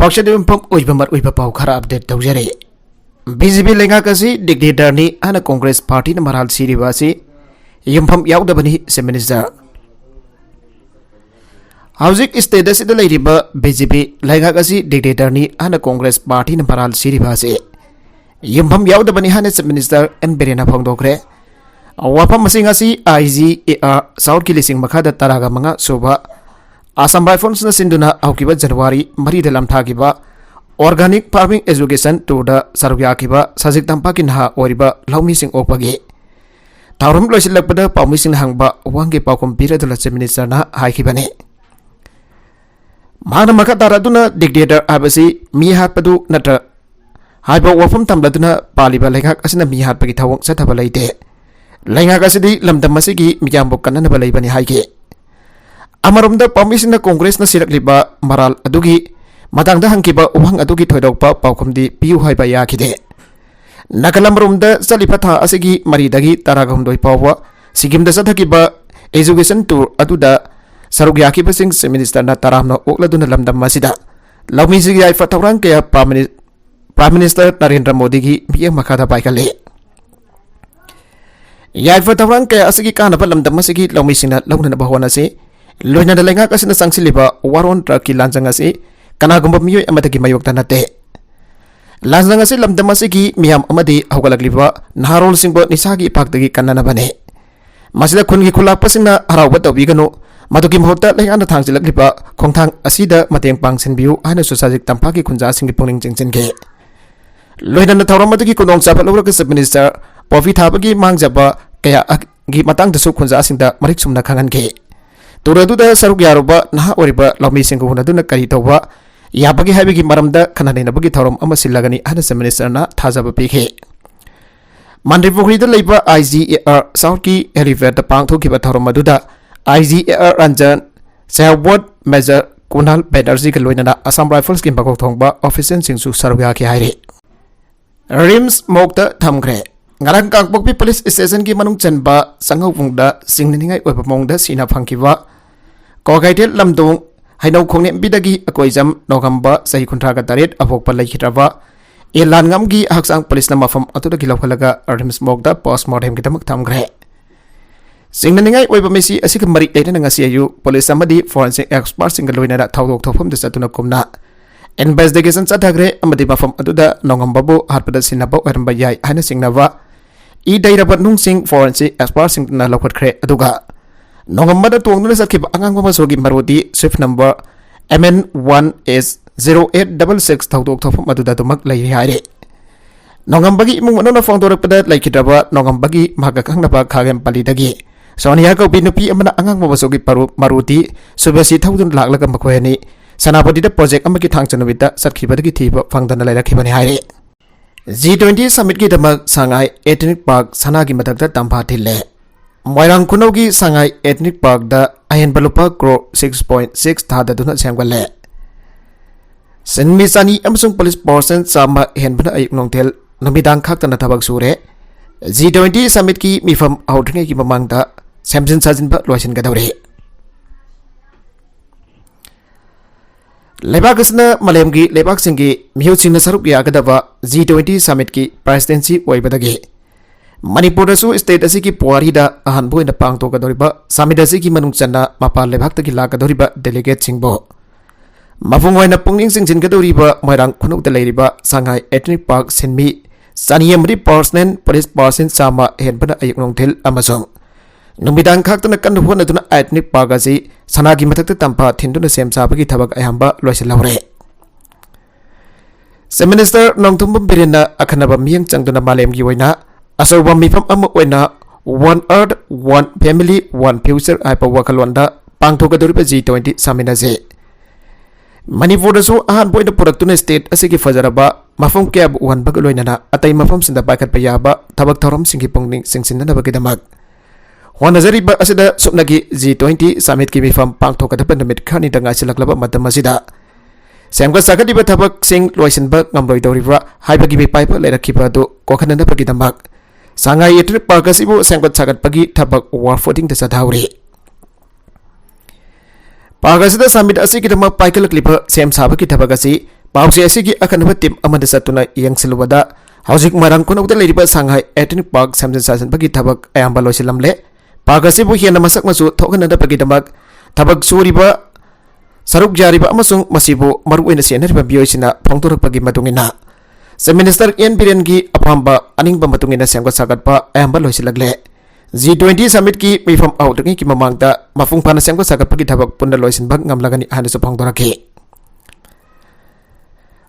Paksadi umpam ujbamar ujbapau khara update tawjare. BJP lenga kasi dictator ni ana Congress Party na maral siribasi yumpam yaudabani se minister. Hauzik status ida leiriba BJP lenga kasi dictator ni ana Congress Party na maral siribasi yumpam yaudabani hane se minister en berena phongdokre. Wapam masing asi IGAR South Kilising makada taraga mga soba Assam Rifles na sinduna aukiba January mari dalam thagiba Organic Farming Education to the Sarugya kiba sajik tampakin ha oriba laumi sing opagi Taurum loisilak pada paumising hangba wangi paukum pira dula minister na haikibane Mana maka taraduna dictator abasi mihat padu natra haiba wafam tambladuna paliba lengak asina mihat pagi thawong sathaba laite lengak asidi lamdam masigi miyambok kanana balai bani haike Amarumda pamisina Congress na sirakliba maral adugi matangda hangkiba uhang adugi thoidokpa paukumdi piu haiba yakide nakalamrumda salipatha asigi maridagi taragumdoi pawwa sigimda sathakiba education tour aduda saruk yakiba sing minister na taramna okladuna lamdam masida laumi sigi ai fatawrang kaya Prime Minister Narendra Modi gi biya makada paikale yai fatawrang kaya asigi kana lamdam masigi laumi sina launa bahwana se Loina da lenga kasi na sangsiliba waron traki lanjang asi kana gumba miyoy amatagi mayokta nate lanjang asi lamdam asigi miyam amadi hawgalagliba naharol singbo nisagi ipagdagi kanana bane masida khungi khulak pasina harawba tawbigano madugi mahota lenga na thangsilagliba khongthang asida mateng pangsinbiu ana sosajik tampaki khunja singi pungning jingjenge loina na thawramadagi kunong chapa lawraka sub minister pofi thabagi mangjaba kaya gi matang dasu khunja singda marik sumna khangange Turaduda saruk yaruba naha oriba laumi singku hunaduna kari tawba yabagi habigi maramda kananina bagi thorom amasilagani hana se minister na thajaba pikhe Mandripukri da leiba IGAR South ki helipad da pangthokiba thorom aduda IGAR Ranjan Sehwat Major Kunal Banerjee ka loinana Assam Rifles ki bakok thongba official singsu saruk ya ki haire Rims mokta thamgre ngarang kangpokpi police station ki manung chanba sanghau pungda singningai oiba mongda sina phangkiwa Kogaitel lamdong hainau khongne bidagi akoijam nogamba sahi kuntraga taret apokpa laikhitraba elan ngamgi haksang police na mafam atuda gilawkhalaga rims mokda postmortem kitamak thamgre singningai oiba mesi asika mari leina ngasi ayu police amadi forensic expert single loina thawdok thofam de satuna kumna investigation chathagre amadi mafam atuda nongambabu harpada sinaba oiramba yai haina singnava dairabat nungsing forensic expert sing na lokhatkre aduga nongamada tuangduna sakhiba angang masogi maruti swift number MN1S0866 thawdok thofam aduda tumak lai haire nongambagi imung manona phongdorakpada laikhidraba nongambagi maga khangnaba khagem palidagi Sonia ko binupi amana angang masogi maruti subasi thawdun laklaga makhwani Sanapati da project amaki thangchanubita satkibadagi thiba phangdana lairakhibani haire G20 summit ki damak Shanghai Ethnic Park sanagi matakta tampha thille Moirang Kunogi Shanghai Ethnic Park da ahen balupa crore 6.6 thada duna semgale Senmi sani amsung police person sama hen bana ayuk nongtel numidang khaktana thabak sure G20 summit ki mifam outringai ki mamangda samjin sajin ba loisin gadawre Lebak asna malemgi lebak singgi mihusing na saruk yagadaba G20 summit ki presidency oibadagi Manipur dasu state asiki puari da ahanbo ina pangto kadoriba summit asiki manung channa mapa lebak tagi la kadoriba delegate singbo Mafungoi na pungning singjin kadoriba moirang khunuk da leiriba Shanghai Ethnic Park sinmi saniyamri person police person sama henbana ayuk nongthil amasong Numidang khaktana kan huana tuna ethnic park asi sanagi mathakta tampa thinduna semsabagi thabak ayamba loisilawre Se minister nongthum birena akhanaba miyang changduna malemgi oina asoba mifam ama oina one earth one family one future aipa wakalonda pangthogadoriba G20 saminase Manipur dasu ahan boina puraktuna state asigi fajaraba mafam kya wan bagaloina atai mafam sinda bakat payaba thabak thorom singi pongning singsinna bagidamak Wanazariba asida supnagi G20 summit ki mifam pangthokadaba namit khani danga silaklaba matam asida semga sakadiba thabak sing loisinba ngamloi doriba haibagi paipa lerakhiba do kokhanana bagidamak Shanghai Ethnic Park asibu semga sagatpagi thabak war footing da sadhauri Pagasida summit asi kitama paikal klipa sem sabaki thabak asi Pausai asigi akan tim amada satuna yang selubada hauzik marang kunok da leriba Shanghai Ethnic Park samjin sasan bagi tabak ayam baloi silamle park asibu hiana masak masu thokan da bagi damak tabak suriba saruk jariba amasung masibu maru ina sianer biyoisina phongtur bagi matungina se minister Ian Biren gi apamba aning bamatungina sanggot sagat pa ayam baloi silagle G20 summit ki mifam out ki mamangda mafung pana sanggot sagat bagi tabak punda loisin bag ngamlagani hanu so phongtur ki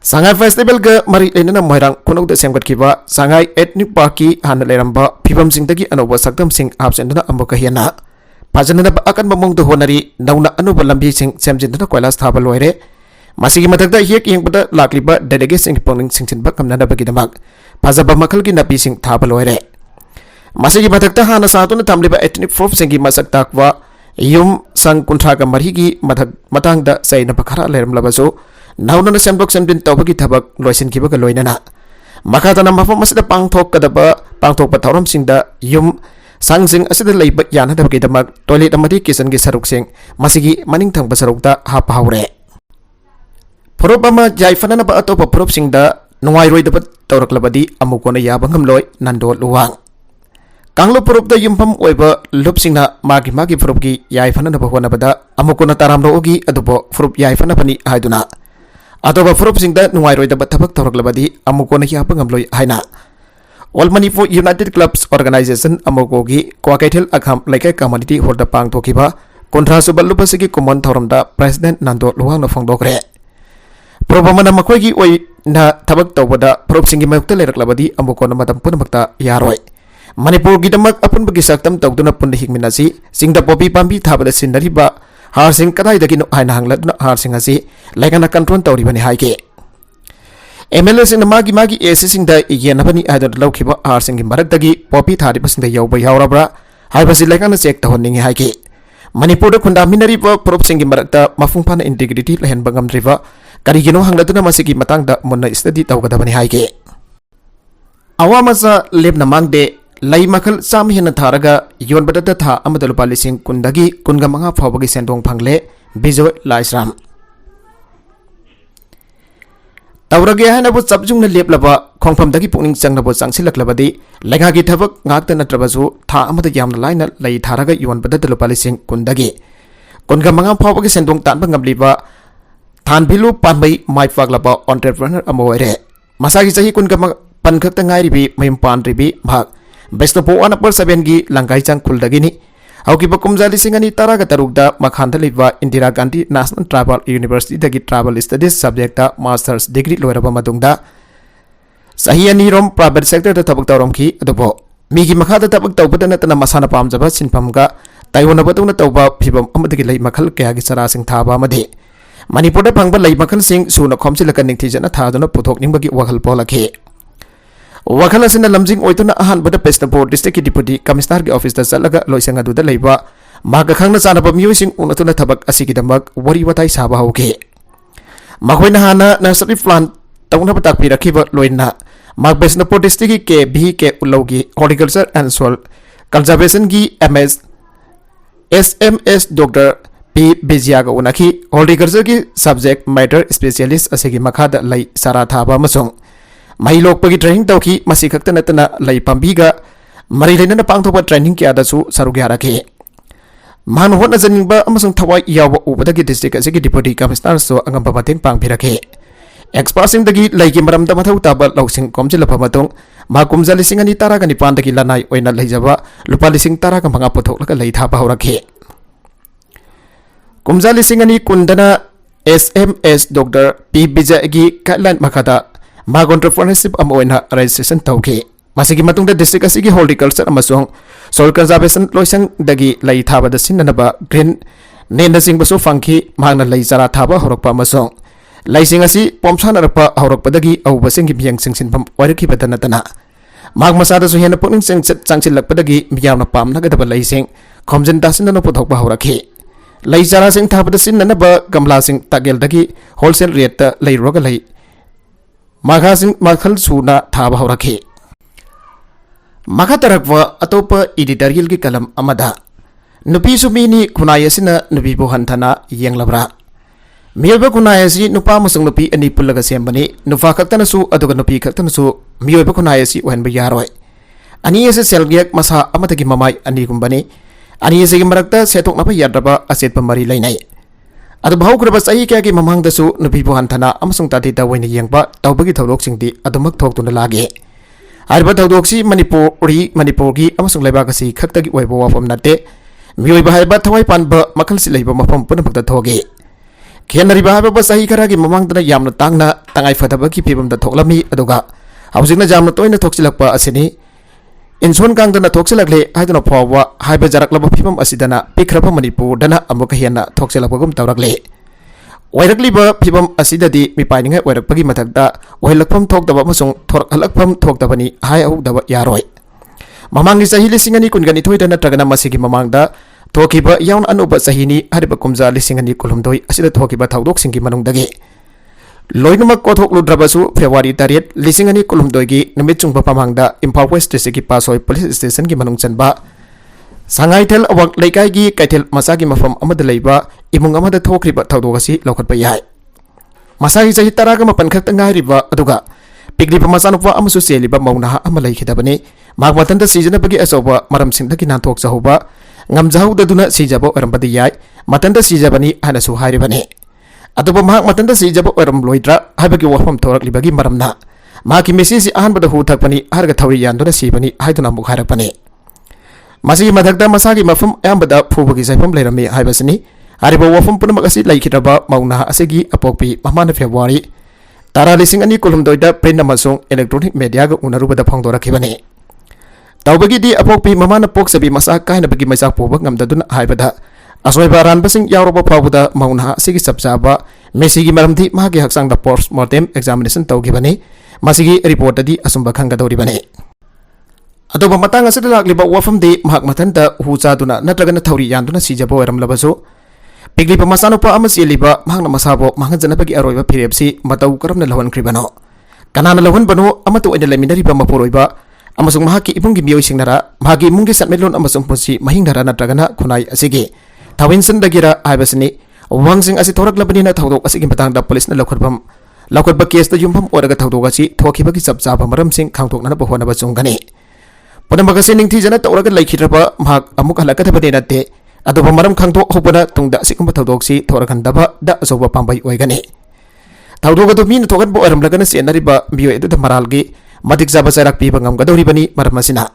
Shanghai Festival ke mari lenana moirang kunok da semgat kiba Shanghai Ethnic Park ki hana leramba phibam sing dagi anoba sakdam sing absentna amoka hiana pajana ba akan mamong do honari nauna anoba lambi sing semjinna koilas thaba loire masigi matakda hiek yang pada lakliba delegate sing pongning singsin ba kamna bagi damak pajaba makal ki napi sing thaba loire masigi matakda hana satuna tamliba ethnic folk sing ki masak takwa yum sang kuntra ka mari ki matang da saina bakhara leram labaso nauna na sembok sembin tawbagi tabak loisin kiba ka loinana makata na mafam asida pangthok kadaba pangthok patawram singda yum sangsing asida leiba yana da bagi damak toilet amadi kisan gi saruk sing masigi maning thang basaruk da hap haure prop ama jai fanana ba atopa prop singda nuai roi dapat tawrak labadi amukona ya bangam loi nando luwang kanglo prop da yumpam oiba lup singna magi prop gi yai fanana ba hona bada amukona taram ro gi adubo prop yai fanana bani haiduna Atau prop singda nungai roi dapat tabak torak labadi amukona hi apa ngamloi haina All Manipur United Clubs Organization amukogi kwakaitel akham laikai community holda pang tokiba kontra subal lupa sigi kumon thoramda President Nando Luwang na phongdokre Probamana makoigi oi na tabak tawbada prop singi mayukta lerak labadi amukona matam punamakta yaroi Manipur gidamak apun bagi saktam tawduna pun hikminasi singda popi pambi thabada sinariba har sing kadai dagi no haina hanglat no har sing asi laikana control tawri bani haike MLA sing magi AC sing da yen bani adon lokhiba har sing marak dagi popi thari pasing da yawba yawrabra hai basi laikana check tahonning haike Manipur da khunda minari ba prop sing marak da mafung phana integrity lehen bangam driva kari gino hanglatuna masigi matang da monna study tawgada bani haike awamasa lebna mangde Lai makal sam hina tharaga yon badata tha amada lupa lising kundagi kunga manga phawbagi sendong phangle bijoy laisram tawrage hana bu sabjung na leplaba khongpham dagi pungning changna bu changsilaklabadi lainga gi thabak ngakta natrabasu tha amada yamna laina lai tharaga yon badata lupa lising kundagi kunga manga phawbagi sendong tanba ngamliba than bilu panbai mai faglaba entrepreneur amoire masagi sahi kunga pankhakta ngairibi mayum panribi bhag Besto po anak per sabihan gi langkai cang kul dagini. Au ki bakum jali singani taraga tarugda makhanta liba Indira Gandhi National Travel University dagi Travel Studies subjecta Masters degree loiraba madungda. Sahiyani rom private sector da tabak tawrom ki adobo. Migi makhata tabak tawbada na tana masana pamjaba sinpamga taiwana batungna tawba phibam amadagi lai makhal kaya gi sara sing thaba amade. Manipur da phangba lai makhal sing suna khomsilakan ningthijana thaduna puthok ningbagi wakhal polakhe. Wakala sina lamjing oituna ahan bada Pesnapur district ki deputy commissioner ki office da salaga loisanga du da leiba maga khangna sana ba musing unatuna thabak asigi damak wari watai saba hauke magoina hana nursery plant tawna batak pi rakhiba loina mag Pesnapur district ki bhi ke ulogi horticulture and soil conservation ki SMS Dr. P. Bijiaga unaki horticulture ki subject matter specialist asigi makhada lai sara thaba masong Mahilok pagi training tauki masih kakta natana lai pambiga mari lainana pangthopa training ki adasu sarugi harake man hotna janingba amasung thawai yawa ubadagi district asigi deputy commissioner so angam pamateng pangphirake expressing dagi laigi maramda mathau taba lausing komjila phamatong ma kumja lising ani tara gani pandagi lanai oina leijaba lupa lising tara ka manga pothok laka lei thapa horake kumja lising ani kundana SMS Dr. P. Bijagi guideline makata Mag entrepreneurship amoina registration tauke masigi matungda district asigi horticulture amasong soil conservation loisang dagi lai thaba da sinanaba green nenda singbaso fangki magna lai jara thaba horokpa amasong laising asi pomsan arpa horokpa dagi au basingi biang singsin pam wariki badana tana mag masada so hena pungning changchil lakpa dagi miyamna pamna gadaba laising khomjin dasinna no pothokpa horaki lai jara sing thaba da sinanaba gamla sing tagel dagi wholesale rate ta lai roga lai Makasing makhal suna thaba horake makatarakwa atopa editorial ki kalam amada nupi sumini khunai asina nupi bo hanthana yenglabra मियोइबा खुनाय असि नुपा अमसुंग नुपी अनि पुल्लगा सेमबनी नुपा खक्तनसु अदुगा नुपी खक्तनसु मियोइबा खुनाय असि ओहनबा यारोय अनि एसे सेलगियक मसा अमतगी ममाय अनि गुंबनी अनि एसे मरक्ता सेतोकनबा याद्रबा असेतपा मरी लैनाय अदु भाउग्रबा सही क्यागी ममांगदसु नुपी बुहानथना अमसुंग तादि तवैना यंगबा तवबगी थौदोकसिंगदि अदुमक थोक्तुना लागे हारिबा थौदोकसि मणिपुरगी अमसुंग लेबागसि खक्तगी ओइबा वाफम नते मियोइबा हाइबा थवाइ पानबा मखलसि लैबा मफम पुनमक्ता थोगे खेनरिबा हाइबा सही खरागी ममांगदना यामना तांगना तंगाइ फदबगी फिबमदा थोकलमी अदुगा हौजिकना जामना तोइना थोक्सिलक्पा असिनी इन्सोन कांगदना थोक्सिलक्ले हाइदना फावबा हाइबा जरक्लबा फिबम असिदना पिखरबा मणिपुरदना अमुक हेना थोक्सिलक्पगुम तौरक्ले ओइरक्लिबा फिबम असिददि मिपाइनिंगाय ओइरक्पगी मथक्ता ओइलक्फम थोक्तबा अमसुंग थोरकलक्फम थोक्तबनी हाइ अहुदबा यारोय ममांगी सही लिसिंग अनि कुनगनि थोइदा नत्रगना मसिगी ममांगदा थोकिबा याउन अनुबा सहीनी हरिबा कुमजा लिसिंग अनि कुलुमदोय असिदा थोकिबा थौदोकसिंगी मनुंगदगी लोइनमक कोथोकलुद्रबसु फेब्रुवारी 8 लिसिंग अनि कुलुमदोयगी नुमित चुंगबा पमांगदा इम्फाल वेस्ट डिस्ट्रिक्ट पासोय पुलिस स्टेशन की मनुंग चनबा सांगाइथेल अवक लेकाइगी कैथेल मसागी मफम अमद लैबा इमुंग अमद थोक्रिबा थौदोगसि लौखटबा याय मसागी सही तरागा मपन खक्ता ngairiba aduga पिकलिबा मसानुपा अमसु सेलिबा मौना अमा लैखिदबनी माग मतंदा सिजनबगी असोबा मरमसिंदगी नाथोक जहुबा ngamjahudaduna sijaba orambadi yai matanda sijabani hanasu hairibani aduba mahak matanda sijaba oram loidra habagi wafam thoraklibagi maramna maki mesisi ahanbada hu thakpani harga thawri yanduna sibani haiduna muk harakpani masigi madakda masagi mafam ayambada phubagi saifam leirami haibasini hariba wafam punamak asi laikhidraba mauna asigi apokpi mamana February tara lising ani kulumdoida print amasung electronic media ga unarubada phangdorakibani तौबगी दी अपोक्पी ममाना पोक्सबी मसा काइनबगी मैसाक पोबक ngamdaduna haibada asoi baran basing yaroba pawda mauna sigi sabjaba mesigi maramthi mahagi haksang da post mortem examination tawgibani masigi report adi asumba khanga dawribani adoba matang asida lakliba wafam de mahak mathanta hucha duna natragana thawri yanduna sijabo waram labaso piglipa masano pa amasi liba mahangna masabo mahanjanabagi aroiba phirepsi matau karamna lawan kribano kanana lawan bano amato ina leminariba maporoiba amasung mahaki ibunggi miyoi singnara mahagi munggi satmelon amasung punsi mahingnara natragana khunai asigi thawinsan dagira aibasini wangsing asi thoraklabani na thawdok asigi matangda police na lakhotba case da yumpham oraga thawdok asi thokibagi sabjaba maram sing khangtok na bahona ba chungani ponamagasi ningthi jana toraga laikhidraba mahak amuk halakathabade natte adoba maram khangtok hobana tungda asigumba thawdok si thorakhandaba da asoba pambai oigani thawdok adu min thogan bo aram lagana senariba miyoi adu maralgi matik jaba jarak pi bangam gadoribani maramasina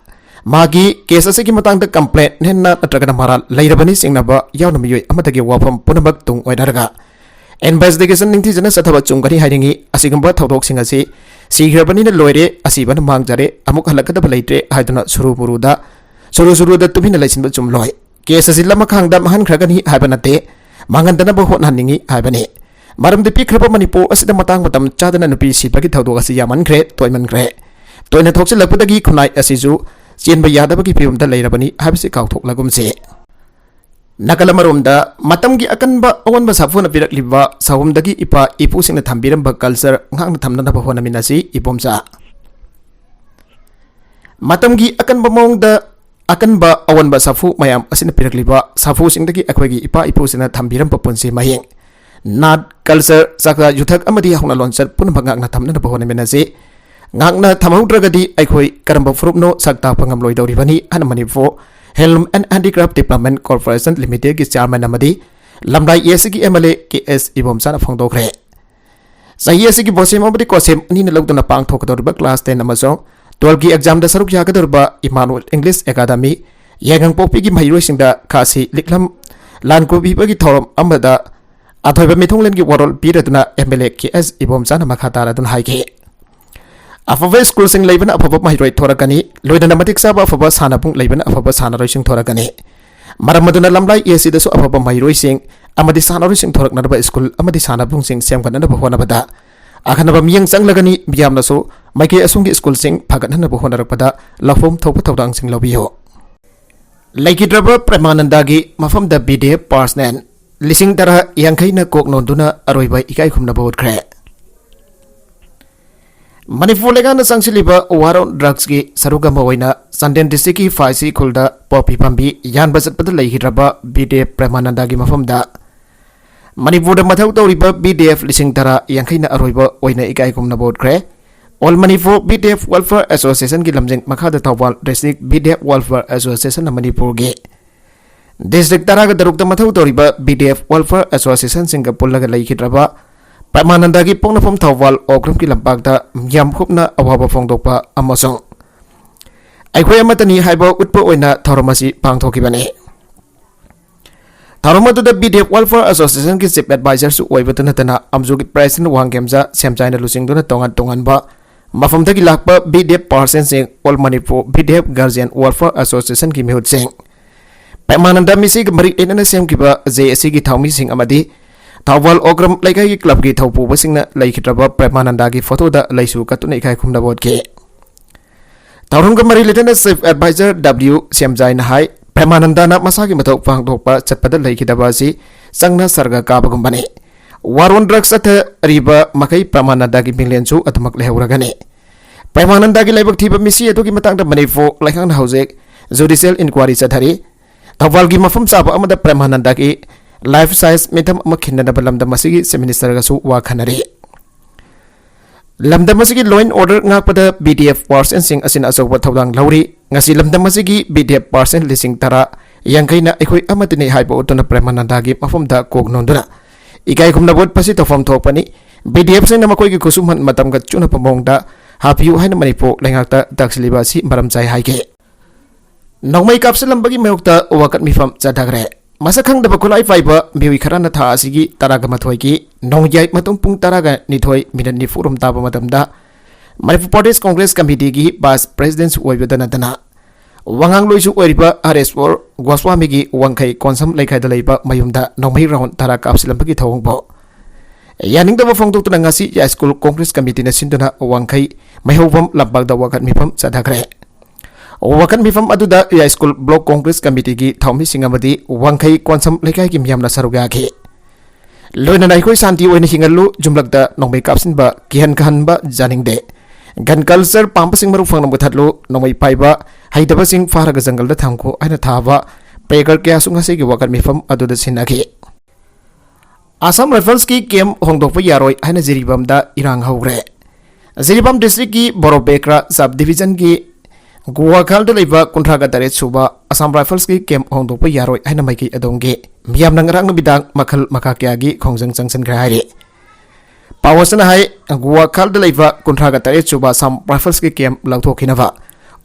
magi case asigi matangda complaint henna natragana maral lairabani singnaba yauna miyoi amadagi wafam punamak tung oidarga investigation ningthi jana sathaba chungani hairingi asigamba thawdok singasi sigrabani na loire asibana mangjare amuk halakadaba leitre haiduna suruda tumina laisinba chumloi case asila makhangda mahan khragani haibanate mangandana bo hotnaningi haibani maramdi pikraba manipur asida matang matam chadana nupi sipagi thawdok asi yaman kre toina thokse lakpudagi khunai asiju chenba yadabagi phimda leirabani habisi kauthok lagumse nakalamarumda matamgi akanba awanba safuna pirakliba sahumdagi ipa ipu singna thambiramba culture ngangna thamnana bahona minasi ipomsa matamgi akanba mongda akanba awanba safu mayam asina pirakliba safu singdagi akhwagi ipa ipu singna thambiramba punsi mahing nat culture sakra yuthak amadi hongna lonchar punba ngangna thamnana bahona minasi ngangna thamaudragadi aikhoi karamba frupno sakta pangam loidoribani hanmanifo Helm and Handicraft Development Corporation Limited ki chairman amadi lamdai yesigi MLA KS ibomsana phangdokre sahi asigi bosem amadi kosem ani na logdona pang thokadorba class 10 amasong 12 ki exam da saruk yagadorba Emmanuel English Academy yegang popi ki mairoi singda khasi liklam lanko bibagi thorom amada athoiba mithonglen ki warol piraduna MLA KS ibomsana makhatara dun haike afaba school sing leiban afaba mahiroi thorakani loidana matik saba afaba sanapung leiban afaba sanaroi sing thorakani maramaduna lamlai esi dasu afaba mahiroi sing amadi sanaroi sing thoraknaba school amadi sanapung sing semkanana bahona bada akhanaba miyang changlagani miyamna so maike asungi school sing phagatna bahona rakpada lafom thopa thodang sing lobiyo laikidraba Premanandagi mafam da bide parsnen lising tara yangkhaina koknonduna aroiba ikai khumna botkre Manipur legana sangsiliba waron drugs ki saruga mawaina Sanden district ki faisi khulda popi pambi yan basat pada leihidraba bide Premanandagi mafamda Manipur mathau tawriba BDF lising tara yangkhaina aroiba oina ikai kumna board kre All Manipur BDF Welfare Association ki lamjeng makhada Thawal District BDF Welfare Association na Manipur ge District tara ga daruk mathau tawriba BDF Welfare Association singa pullaga laikhidraba Pamananda ki pongnafam Thawal okram ki lampakta yam khupna awaba phongdokpa amasong Aikhoi amatani haiba utpa oina tharamasi pangthokibani Tharamadu BDF Welfare Association ki chief advisor su oibatana tana amju ki president wanggemja semchaina lusingduna tongan ba mafam dagi lakpa BDF person sing All Manipur BDF Guardian Welfare Association ki mihut sing Pamananda misi ki mari enana sem ki ba JSC ki thawmi sing amadi Thawal okram laikai ki club ki thawpu basingna laikhitraba Pamananda ki photo da laisu katuna ikai khumna bod ke Tawrung mari letana chief advisor W semjaina hai Premananda na masaki mathau pangdokpa chatpada laikhidaba si sangna sarga kabagumbani Warun drugs atha riba makai Premananda ki binglenchu atmak lehauragani Premananda ki laibak thiba misi atu ki matangda manifo laikhang haujek judicial inquiry chathari Thawal gi mafam chaba amada Premananda ki life size metham makhinna balamda masigi minister ga su wa khanari Lamdam masigi law and order ngakpada BDF person sing asin asokwa thawdang lauri ngasi lamdam masigi BDF person lising tara yangkaina ekhoi amatini haiba utona Premananda gi mafamda kognonduna ikai khumna bot pasi tofam thokpani BDF sing namakoi gi kusumhan matam ga chuna pamongda hapiu haina manipo lengakta daksiliba si maram chai haike nongmai kapsalambagi mayokta wakat mifam chadagre Masakang da bakulai fiber miwi kharana tha asigi taraga mathoi ki nongjai matung pung taraga nithoi minute ni forum taba matamda Manipur Pradesh Congress Committee gi Vice President oibadana dana wangang loisu oiriba RS4 Goswami gi wangkai konsam laikai da leiba mayumda nongmai round taraga apsilambagi thawngbo yaning da bafong tok ngasi ya school Congress Committee na sinduna wangkai mayhobam lambag da wakat mipam sadagre Wakan mifam aduda ya school block Congress Committee gi thawmi singamadi wangkai konsam laikai ki miyamna saruga ki loina nai khoi santi oina hingalu jumlakda nongmai kapsin ba kihan khan ba janingde gan culture pampasing maru phangna muthatlu nongmai paiba haidaba sing faraga jangal da thamko aina thaba pegar kya sunga se gi wakan mifam aduda sinaki Assam Rifles ki kem hongdokpa yaroi aina jiribam da irang haugre Jiribam district ki Borobekra sub division ki Guwakal da leiba kuntraga tare suba Assam Rifles ki kem hongdokpa yaroi haina maiki adongge miyam nangrang bidang makal makakya gi khongjang changsan khari Pawasana hai Guwakal da leiba kuntraga tare suba Assam Rifles ki kem langthokhinaba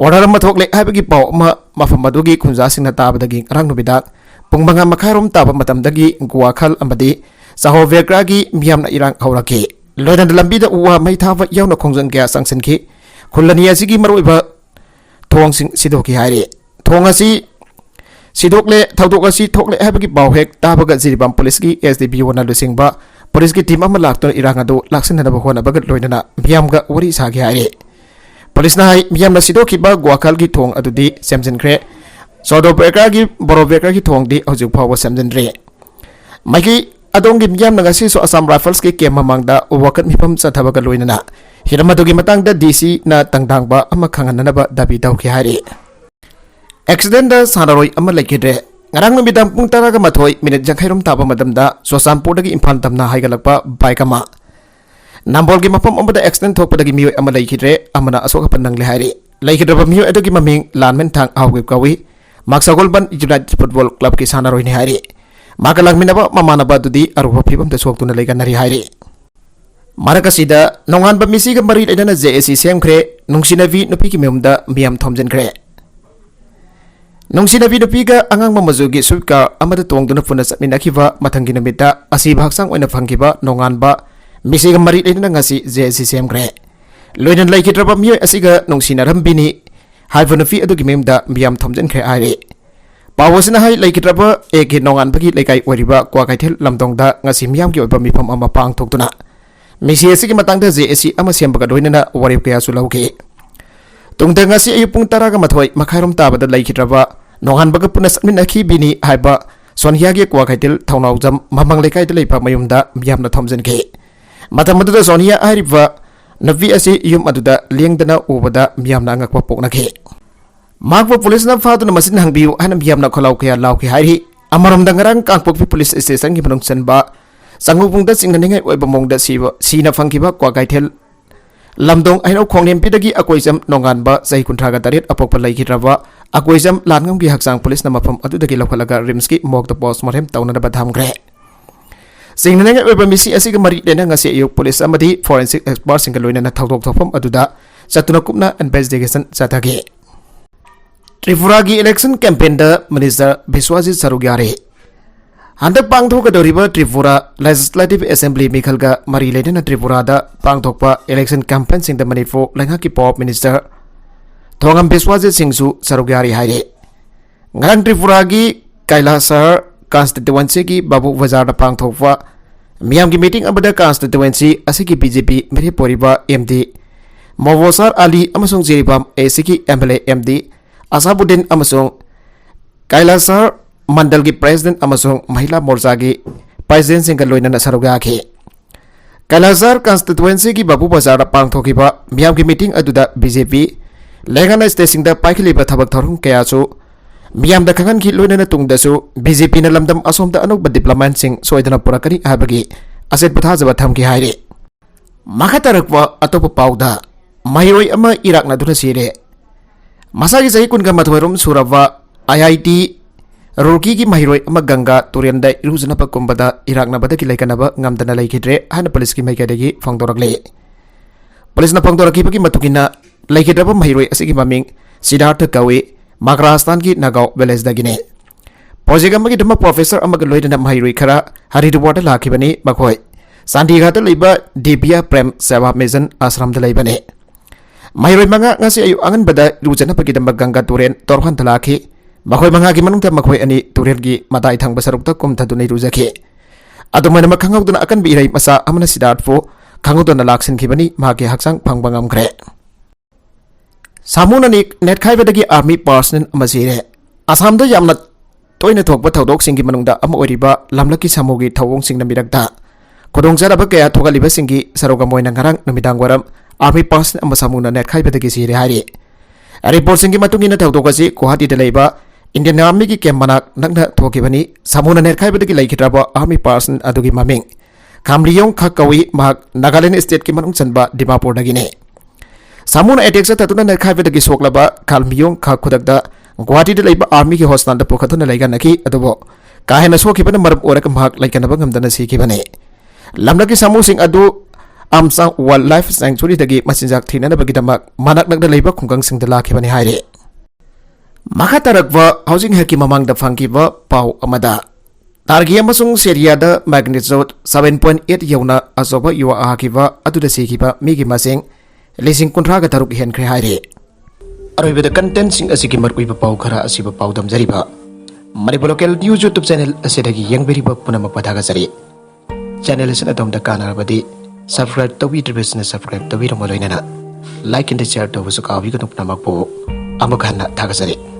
order mathokle haibagi paw ma mafamadu gi khunja singna tabadagi rang bidang pungbanga makhairom taba matamdagi Guwakal amadi Sahovekra gi miyam na irang hauraki loina da lambi da uwa mai thava yauna khongjang kya changsan ki khulania sigi maroiba Thong sing sidoki hari thong asi sidokle thaudok asi thokle habagi bawhek tabaga jiribam police ki SDB wana lusing ba police ki team ama laktor iranga do laksana da bahona bagat loinana miyam ga wari sagi hari police na hai miyam na sidoki ba Guwakal ki thong adudi semjin kre sodo bekra ki Borobekra ki thong di hojuk phawa semjin re magi adongi miyam na gasi so Assam Rifles ki kem mamangda wakat mipam sathabaga loinana Hiramadugi matang da DC na tangdang ba ama khangan na ba dabi daw ki hari accident da sanaroi ama lekidre ngarang no bidang pung taraga mathoi minute jankhairom taba madam da Sosanpur dagi imphal tamna haigalakpa bike ama nambol gi mapam amada accident thokpa dagi mioi ama lekidre amana asoka pandang le hari lekidre ba mioi adogi maming lanmen thang awge kawi maksagol ban United Football Club ki sanaroi ni hari magalang minaba mamana ba dudi aruba phibam da soktuna leigan nari hari Marakasida nongan ba misi ga mari idana JSC semkre nungsinavi nupi ki memda miam thomjen kre nungsinavi nupi ga angang mamazugi subka amada tongduna puna satmina khiwa mathangi namita asi bhaksang oina phangkiba nongan ba misi ga mari idana ngasi JSC semkre loinan laikhitraba mioi asiga nungsinaram bini haiva nupi adugi memda miam thomjen kre ari Pawasina hai laikhitraba eke nongan bagi laikai oriba kwakaithel lamdongda ngasi miam ki oiba mifam ama pang thokduna Misi asigi matang da JSC ama sembaga doinana warip kaya sulauke tungda ngasi ayupung taraga mathoi makhairom tabada laikhitraba nongan baga puna satmin akhi bini haiba sonhia ge kwa khaitil thaunau jam mamang lekai de leipa mayumda miyamna thomjen ke matam madu sonhia ariba navi asi yum aduda lengdana ubada miyamna ngakwa pokna ke magwa police na faduna masin hangbiu ana miyamna kholau kaya lauke hairi amarom dangarang kangpok police station gi manung senba Sangupungda Singaninga Webamong Siva, Sina Funkiba, Quagatel, Lamdong, I know Kongnim Pidagi, Aquism, Nonganba, Zai Kuntraga Tarit, Apopa Lake Rava, Aquism, Langam Haksang Police Namapam, Adudaki Lokalaga, Rimski, Mok the Boss Mortem, Town of Batam Gre. Singaninga Webamisi, Asigamari, Denangasi, Police Amadi, Forensic Experts in Galoina, Tautok Topum, Aduda, Satunakupna, and Best Degasan, Satagi. Tripuragi election campaign the Minister Biswajit Sarugyari. Handak pangthok kadoriba Tripura Legislative Assembly Mikhalga Marilena Tripura da pangthokpa election campaign sing the manifo Langaki Pop Minister Thongam Biswajit Singsu Sarugyari haire. Ngarang Tripuragi Kailasar constituency ki Babu Bazar da pangthokpa Miyam ki meeting abada constituency asiki BJP Meri Poriba MD Mawosar Ali amasung Jiribam asiki MLA MD Asabuddin amasung Kailasar Mandal ki President amasung Mahila Morcha ki President sing loina na saruga ki Kailasar constituency ki Babu Bazar pangthokiba miyam ki meeting aduda BJP Lengana station da paikiliba thabak thorung kaya chu miyam da khangan ki loina na tungda su BJP na lamdam asom da anok development sing soidana purakani habagi aset patha jaba tham ki haire makatarakwa atopa pauda mahiroi ama Iraq na duna sire Masagi Zai Kunga Matwarum Surava IIT Ruki ki Mahiroi ama Ganga Turianda Iruzana Pakumbada Iraq na Badaki Laikanaba Ngamdana Laikidre Hana Police ki Maikadagi Fangdorakle Police na Fangdoraki Paki Matukina Laikidaba Mahiroi Asiki Maming Siddhartha Kawi Makrastan ki Nagao Veles Dagine Pojigama ki Dama Professor Amagaloida na Mahiroi Kara Hariduwata Lakibani Makoi Sandigata Liba Dibia Prem Seva Mason Asram Dalaibane Mahiroi manga ngasi ayu angan bada rujana pagi dambag Ganga Turen torhan talaki Makoy manga ki manungta makoy ani Turen ki matay thang basarukta kum tadunay rujaki Adumay na magkangaw doon akan biiray masa amana Siddhartha kangaw doon na laksin kibani maki haksang pangbangam kre Samuna ni netkay badagi army person amasire Asam do yamna toy na thokba thawdok singki manungda ama oriba lamlaki samugi thawong sing na miragda Kodong jaraba kaya thokaliba singki sarogamoy na ngarang namidang waram Army person amasamuna net khai badagi sire hari report singi matungi na thawdokasi Guwahati da leiba Indian Army ki camp manak nagna thokibani samuna net khai badagi laikhitraba army person adugi maming Kamriyong Khakawi mahak Nagaland state ki manung chanba Dimapur dagine samuna attack sa tatuna net khai badagi soklaba Kalmiyong Khakudakda Guwahati da leiba army ki hostan da pukhatuna laiganaki adubo kahena sokibana maram orak mahak laikanaba ngamdana sikibane lamlaki samu sing adu Amsang Wildlife Sanctuary dagi masinjak thina na bagidamak manak nagda leiba khungkang sing dala khibani haire makatarakwa housing haki mamang da fangkiba pau amada targi amasung seria da magnitude 7.8 yauna asoba yuwa ahakiba adu da sikiba migi masing lising kuntra ga taruk hen khre haire aroiba da content sing asiki markuiba pau khara asiba pau dam jariba Manipur local news YouTube channel asidagi yang beriba punama padaga jari channel sina dom da kana badi subscribe to be business subscribe to be like and share to was a copy of the Namako Amakana Tagasari.